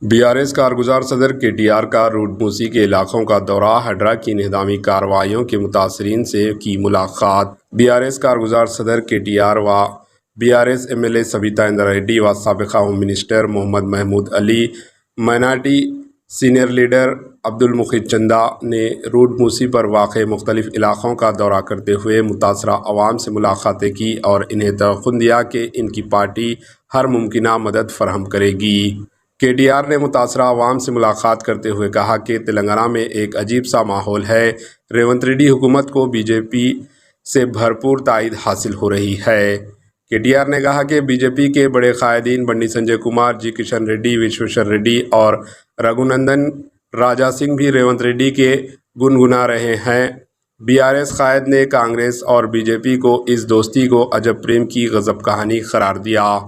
BRS कारगुजार सदर KTR का रूडमूसी के इलाकों का दौरा, हड्रा की निहदामी कार्रवाइयों के मुतासरीन से की मुलाकात। बीआरएस कारगुजार सदर केटीआर व बीआरएस एमएलए सविता इंदिरा रेड्डी व साबिका home minister Mohammed Mahmood Ali, minority senior leader Abdul Mukhid Chanda ने रूडमूसी पर वाक़े मुख्तलिफ इलाकों का दौरा करते हुए मुतासरा अवाम से मुलाकातें की और इन्हें तयक़ुन दिया कि इनकी पार्टी हर मुमकिना मदद फराहम करेगी। केटीआर ने मुतासरा अवाम से मुलाकात करते हुए कहा कि तेलंगाना में एक अजीब सा माहौल है। रेवंत रेड्डी हुकूमत को बीजेपी से भरपूर तायद हासिल हो रही है। केटीआर ने कहा कि बीजेपी के बड़े कायदीन बंडी संजय कुमार, जी किशन रेड्डी, विश्वेश्वर रेड्डी और रघुनंदन राजा सिंह भी रेवंत रेड्डी के गुनगुना रहे हैं। बीआरएस कायद ने कांग्रेस और बीजेपी को इस दोस्ती को अजब प्रेम की गजब कहानी करार दिया।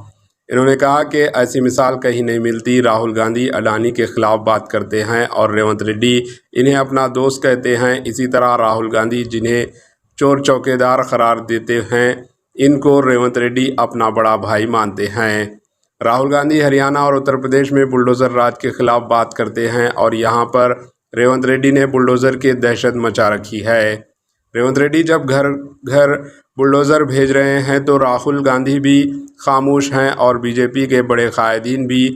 इन्होंने कहा कि ऐसी मिसाल कहीं नहीं मिलती। राहुल गांधी अडानी के खिलाफ बात करते हैं और रेवंत रेड्डी इन्हें अपना दोस्त कहते हैं। इसी तरह राहुल गांधी जिन्हें चोर चौकीदार करार देते हैं, इनको रेवंत रेड्डी अपना बड़ा भाई मानते हैं। राहुल गांधी हरियाणा और उत्तर प्रदेश में बुलडोज़र राज के खिलाफ बात करते हैं और यहाँ पर रेवंत रेड्डी ने बुलडोज़र की दहशत मचा रखी है। रेवंत रेड्डी जब घर घर बुलडोज़र भेज रहे हैं तो राहुल गांधी भी खामोश हैं और बीजेपी के बड़े कायदीन भी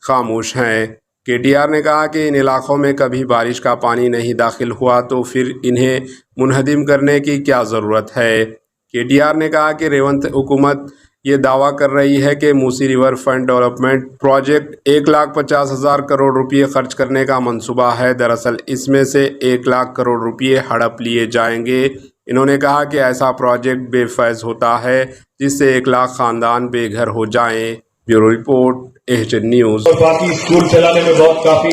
खामोश हैं। केटीआर ने कहा कि इन इलाकों में कभी बारिश का पानी नहीं दाखिल हुआ तो फिर इन्हें मुनहदिम करने की क्या ज़रूरत है। केटीआर ने कहा कि रेवंत हुकूमत ये दावा कर रही है कि Musi river front development project 1,50,000 crore रुपये खर्च करने का मंसूबा है। दरअसल इसमें से 1 लाख करोड़ रुपये हड़प लिए जाएंगे। इन्होंने कहा कि ऐसा प्रोजेक्ट बेफैज़ होता है जिससे 1 लाख ख़ानदान बेघर हो जाएं। Bureau report, HN news. और बाकी स्कूल चलाने में बहुत काफ़ी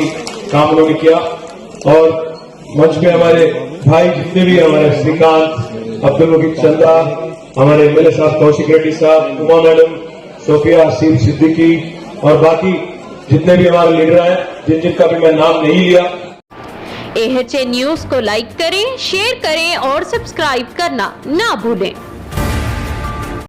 काम उन्होंने किया और मंच पे हमारे भाई जितने भी हमारे श्रीकांत, अब्दुल मुखिद चंदा, हमारे एमएलए साहब कौशिक रेड्डी साहब, उमा मैडम, सोफिया हसीन सिद्दीकी और बाकी जितने भी हमारे लीडर हैं, जिनका भी मैं नाम नहीं लिया। एचएन न्यूज़ को लाइक करें, शेयर करें और सब्सक्राइब करना ना भूलें।